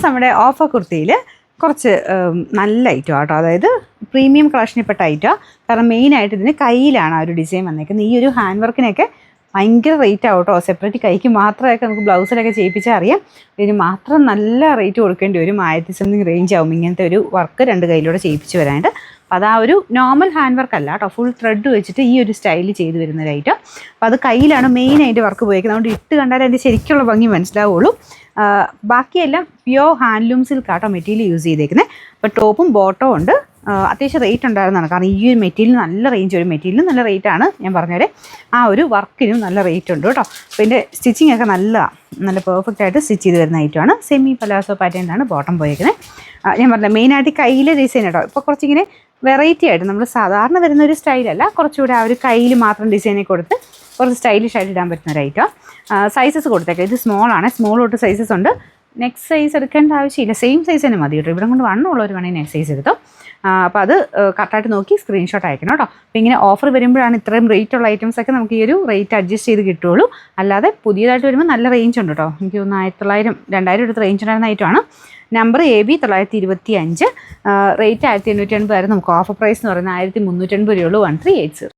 നമ്മുടെ ഓഫർ കുർത്തിയിൽ കുറച്ച് നല്ല ഐറ്റം ആട്ടോ, അതായത് പ്രീമിയം കളക്ഷനിൽപ്പെട്ട ഐറ്റം. കാരണം മെയിനായിട്ട് ഇതിന് കയ്യിലാണ് ആ ഒരു ഡിസൈൻ വന്നേക്കുന്നത്. ഈ ഒരു ഹാൻഡ് വർക്കിനൊക്കെ ഭയങ്കര റേറ്റ് ആവും കേട്ടോ. സെപ്പറേറ്റ് കൈക്ക് മാത്രമൊക്കെ നമുക്ക് ബ്ലൗസിലൊക്കെ ചെയ്യിപ്പിച്ചാൽ അറിയാം. ഇതിന് മാത്രം നല്ല റേറ്റ് കൊടുക്കേണ്ടി വരും. 1000 സംതിങ് റേഞ്ച് ആവും ഇങ്ങനത്തെ ഒരു വർക്ക് 2 കയ്യിലൂടെ ചെയ്യിപ്പിച്ച് വരാനായിട്ട്. അപ്പോൾ അത് ആ ഒരു നോർമൽ ഹാൻഡ് വർക്ക് അല്ല കേട്ടോ, ഫുൾ ത്രെഡ് വെച്ചിട്ട് ഈ ഒരു സ്റ്റൈലിൽ ചെയ്ത് വരുന്ന ഒരു ഐറ്റം. അപ്പോൾ അത് കയ്യിലാണ് മെയിനായിട്ട് വർക്ക് പോയിരിക്കുന്നത്. അതുകൊണ്ട് ഇട്ട് കണ്ടാൽ അതിൻ്റെ ശരിക്കുള്ള ഭംഗി മനസ്സിലാവുള്ളൂ. ബാക്കിയെല്ലാം പ്യോർ ഹാൻഡ്ലൂം സിൽക്കാട്ടോ മെറ്റീരിയൽ യൂസ് ചെയ്തേക്കുന്നത്. അപ്പോൾ ടോപ്പും ബോട്ടവും ഉണ്ട്. അത്യാവശ്യം റേറ്റ് ഉണ്ടായിരുന്നതാണ്. കാരണം ഈ ഒരു മെറ്റീരിയൽ നല്ല റേഞ്ച്, ഒരു മെറ്റീരിയലും നല്ല റേറ്റാണ്. ഞാൻ പറഞ്ഞപോലെ ആ ഒരു വർക്കിനും നല്ല റേറ്റ് ഉണ്ട് കേട്ടോ. അപ്പോൾ ഇതിൻ്റെ സ്റ്റിച്ചിങ് ഒക്കെ നല്ല പെർഫെക്റ്റ് ആയിട്ട് സ്റ്റിച്ച് ചെയ്ത് വരുന്ന ഐറ്റമാണ്. സെമി പലാസോ പാറ്റേണിലാണ് ബോട്ടം പോയിരിക്കുന്നത്. ഞാൻ പറഞ്ഞില്ല മെയിനായിട്ട് കയ്യിലെ ഡിസൈൻ കേട്ടോ. ഇപ്പോൾ കുറച്ചിങ്ങനെ വെറൈറ്റി ആയിട്ട് നമ്മൾ സാധാരണ വരുന്ന ഒരു സ്റ്റൈലല്ല, കുറച്ചുകൂടെ ആ ഒരു കയ്യിൽ മാത്രം ഡിസൈനെ കൊടുത്ത് കുറച്ച് സ്റ്റൈലിഷ് ആയിട്ട് ഇടാൻ പറ്റുന്ന ഒരു ഐറ്റം. സൈസസ് കൊടുത്തേക്കാം. ഇത് സ്മോളാണ്, സ്മോൾ തൊട്ട് സൈസസ് ഉണ്ട്. നെക്സ്റ്റ് സൈസ് എടുക്കേണ്ട ആവശ്യമില്ല, സെയിം സൈസ് തന്നെ മതി കേട്ടോ. ഇവിടെ കൊണ്ട് വണ്ണമുള്ളവർ വേണമെങ്കിൽ നെക്സ്റ്റ് സൈസ് എടുത്തോ. അപ്പോൾ അത് കറക്റ്റായിട്ട് നോക്കി സ്ക്രീൻഷോട്ട് അയക്കണം കേട്ടോ. അപ്പോൾ ഇങ്ങനെ ഓഫർ വരുമ്പോഴാണ് ഇത്രയും റേറ്റ് ഉള്ള ഐറ്റംസൊക്കെ നമുക്ക് ഈ ഒരു റേറ്റ് അഡ്ജസ്റ്റ് ചെയ്ത് കിട്ടുള്ളൂ. അല്ലാതെ പുതിയതായിട്ട് വരുമ്പോൾ നല്ല റേഞ്ച് ഉണ്ട് കേട്ടോ. എനിക്ക് തോന്നുന്നു 1900 2000 എടുത്ത് റേഞ്ച് ഉണ്ടായിരുന്ന ഐറ്റമാണ്. നമ്പർ AB 925, റേറ്റ് 1880 ആയിരുന്നു. നമുക്ക് ഓഫർ പ്രൈസ് എന്ന് പറയുന്നത് 1380 രൂപയുള്ളൂ. 1380.